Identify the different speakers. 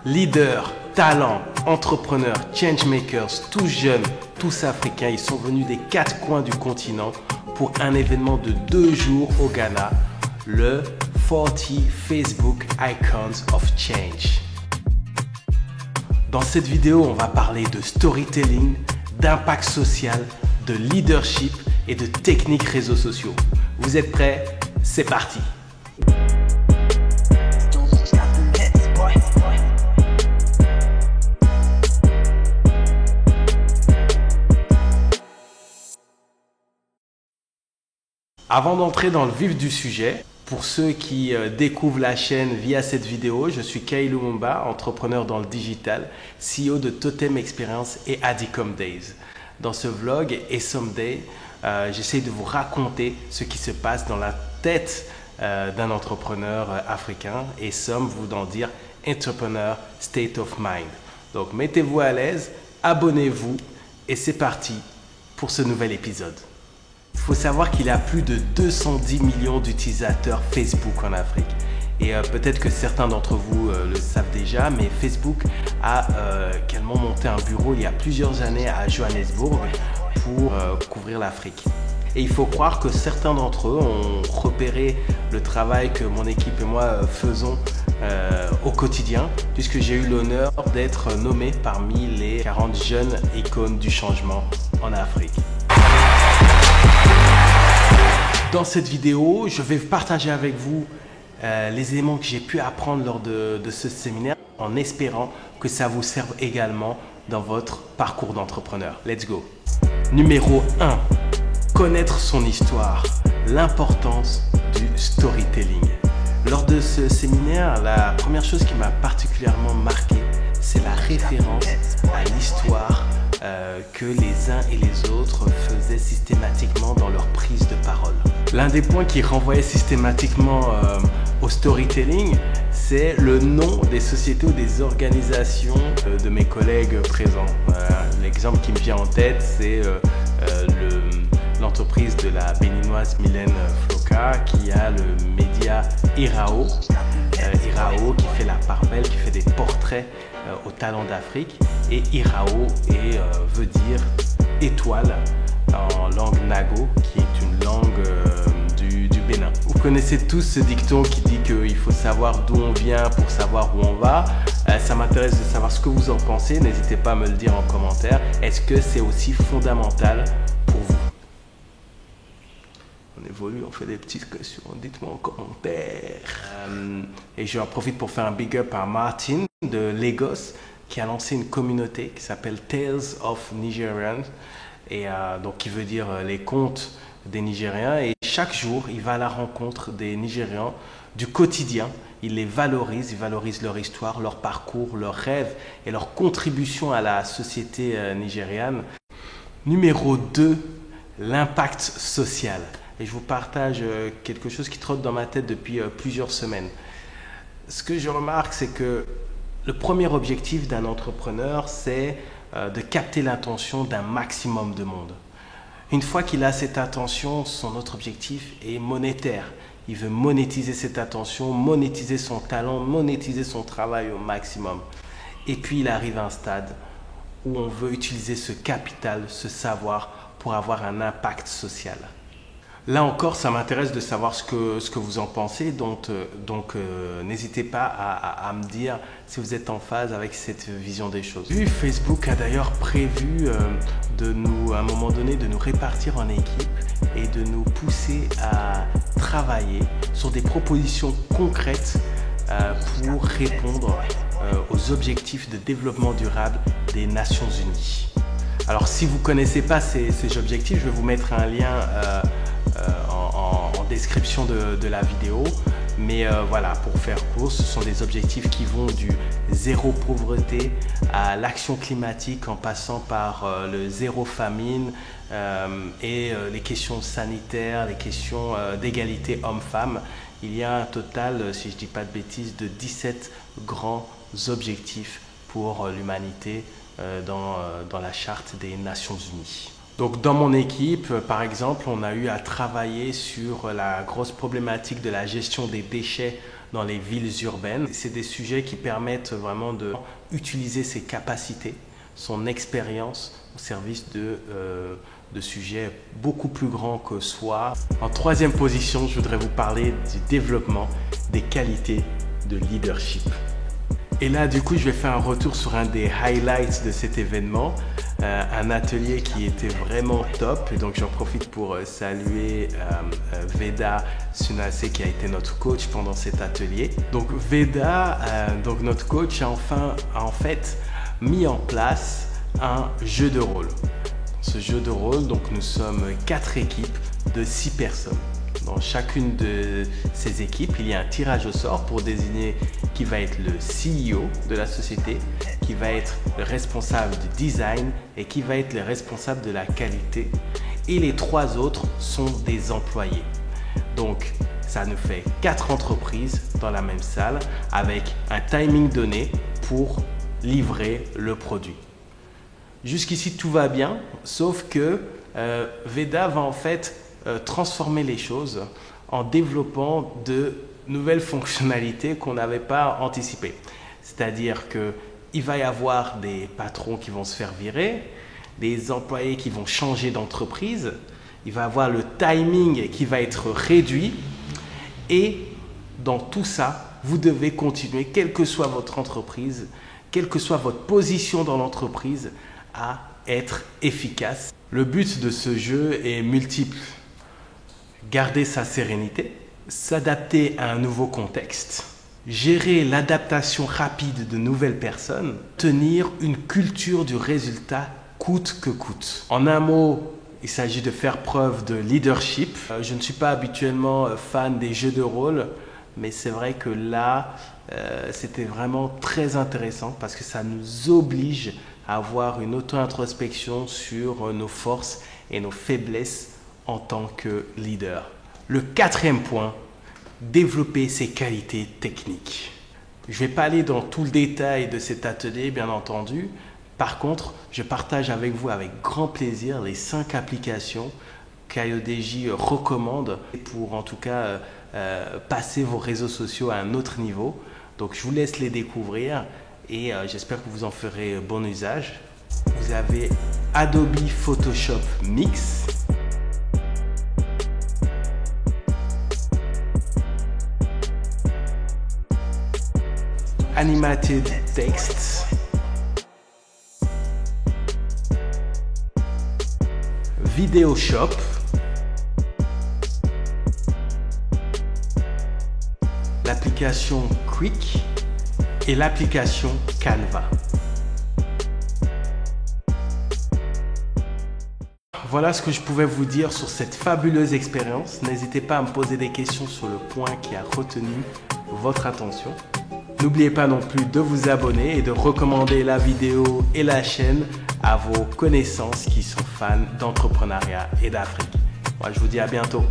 Speaker 1: Leaders, talents, entrepreneurs, changemakers, tous jeunes, tous africains, ils sont venus des 4 coins du continent pour un événement de 2 jours au Ghana, le 40 Facebook Icons of Change. Dans cette vidéo, on va parler de storytelling, d'impact social, de leadership et de techniques réseaux sociaux. Vous êtes prêts? C'est parti! Avant d'entrer dans le vif du sujet, pour ceux qui découvrent la chaîne via cette vidéo, je suis Kay Lumumba, entrepreneur dans le digital, CEO de Totem Experience et Adicom Days. Dans ce vlog et Someday, j'essaie de vous raconter ce qui se passe dans la tête d'un entrepreneur africain et Some voulant dire Entrepreneur State of Mind. Donc mettez-vous à l'aise, abonnez-vous et c'est parti pour ce nouvel épisode. Il faut savoir qu'il y a plus de 210 millions d'utilisateurs Facebook en Afrique. Et peut-être que certains d'entre vous le savent déjà, mais Facebook a également monté un bureau il y a plusieurs années à Johannesburg pour couvrir l'Afrique. Et il faut croire que certains d'entre eux ont repéré le travail que mon équipe et moi faisons au quotidien, puisque j'ai eu l'honneur d'être nommé parmi les 40 jeunes icônes du changement en Afrique. Dans cette vidéo, je vais partager avec vous les éléments que j'ai pu apprendre lors de ce séminaire en espérant que ça vous serve également dans votre parcours d'entrepreneur. Let's go! Numéro 1. Connaître son histoire. L'importance du storytelling. Lors de ce séminaire, la première chose qui m'a particulièrement marqué, c'est la référence à l'histoire que les uns et les autres faisaient systématiquement dans leur prise de parole. L'un des points qui renvoyait systématiquement au storytelling, c'est le nom des sociétés ou des organisations de mes collègues présents. L'exemple qui me vient en tête, c'est l'entreprise de la béninoise Mylène Floca qui a le média Irao. Irao qui fait la part belle, qui fait des portraits aux talents d'Afrique. Et Irao veut dire étoile en langue nago, qui est une langue du Bénin. Vous connaissez tous ce dicton qui dit qu'il faut savoir d'où on vient pour savoir où on va. Ça m'intéresse de savoir ce que vous en pensez. N'hésitez pas à me le dire en commentaire. Est-ce que c'est aussi fondamental pour vous? On évolue, on fait des petites questions. Dites-moi en commentaire. Et j'en profite pour faire un big up à Martin de Lagos, qui a lancé une communauté qui s'appelle Tales of Nigerians, et donc qui veut dire les contes des Nigériens. Et chaque jour, il va à la rencontre des Nigérians du quotidien. Il les valorise, il valorise leur histoire, leur parcours, leurs rêves et leur contribution à la société nigériane. Numéro 2, l'impact social. Et je vous partage quelque chose qui trotte dans ma tête depuis plusieurs semaines. Ce que je remarque, c'est que le premier objectif d'un entrepreneur, c'est de capter l'attention d'un maximum de monde. Une fois qu'il a cette attention, son autre objectif est monétaire. Il veut monétiser cette attention, monétiser son talent, monétiser son travail au maximum. Et puis il arrive à un stade où on veut utiliser ce capital, ce savoir pour avoir un impact social. Là encore, ça m'intéresse de savoir ce que vous en pensez, donc n'hésitez pas à me dire si vous êtes en phase avec cette vision des choses. Facebook a d'ailleurs prévu à un moment donné de nous répartir en équipes et de nous pousser à travailler sur des propositions concrètes pour répondre aux objectifs de développement durable des Nations Unies. Alors si vous ne connaissez pas ces objectifs, je vais vous mettre un lien en description de la vidéo, mais voilà, pour faire court, ce sont des objectifs qui vont du zéro pauvreté à l'action climatique en passant par le zéro famine et les questions sanitaires, les questions d'égalité homme-femme. Il y a un total, si je ne dis pas de bêtises, de 17 grands objectifs pour l'humanité dans la charte des Nations Unies. Donc dans mon équipe, par exemple, on a eu à travailler sur la grosse problématique de la gestion des déchets dans les villes urbaines. C'est des sujets qui permettent vraiment d'utiliser ses capacités, son expérience au service de sujets beaucoup plus grands que soi. En troisième position, je voudrais vous parler du développement des qualités de leadership. Et là, du coup, je vais faire un retour sur un des highlights de cet événement, un atelier qui était vraiment top. Et donc, j'en profite pour saluer Veda Sunase qui a été notre coach pendant cet atelier. Donc, Veda, donc notre coach, a en fait mis en place un jeu de rôle. Ce jeu de rôle, donc, nous sommes 4 équipes de 6 personnes. Dans chacune de ces équipes, il y a un tirage au sort pour désigner qui va être le CEO de la société, qui va être le responsable du design et qui va être le responsable de la qualité. Et les 3 autres sont des employés. Donc, ça nous fait 4 entreprises dans la même salle avec un timing donné pour livrer le produit. Jusqu'ici, tout va bien, sauf que Veda va en fait transformer les choses en développant de nouvelles fonctionnalités qu'on n'avait pas anticipées. C'est-à-dire qu'il va y avoir des patrons qui vont se faire virer, des employés qui vont changer d'entreprise, il va y avoir le timing qui va être réduit et dans tout ça, vous devez continuer, quelle que soit votre entreprise, quelle que soit votre position dans l'entreprise, à être efficace. Le but de ce jeu est multiple. Garder sa sérénité, s'adapter à un nouveau contexte, gérer l'adaptation rapide de nouvelles personnes, tenir une culture du résultat coûte que coûte. En un mot, il s'agit de faire preuve de leadership. Je ne suis pas habituellement fan des jeux de rôle, mais c'est vrai que là, c'était vraiment très intéressant parce que ça nous oblige à avoir une auto-introspection sur nos forces et nos faiblesses en tant que leader. Le 4e point, développer ses qualités techniques. Je ne vais pas aller dans tout le détail de cet atelier, bien entendu. Par contre, je partage avec vous avec grand plaisir les 5 applications qu'IODJ recommande pour en tout cas passer vos réseaux sociaux à un autre niveau. Donc je vous laisse les découvrir et j'espère que vous en ferez bon usage. Vous avez Adobe Photoshop Mix, Animated Text, Video Shop, l'application Quick et l'application Canva. Voilà ce que je pouvais vous dire sur cette fabuleuse expérience. N'hésitez pas à me poser des questions sur le point qui a retenu votre attention. N'oubliez pas non plus de vous abonner et de recommander la vidéo et la chaîne à vos connaissances qui sont fans d'entrepreneuriat et d'Afrique. Moi, je vous dis à bientôt.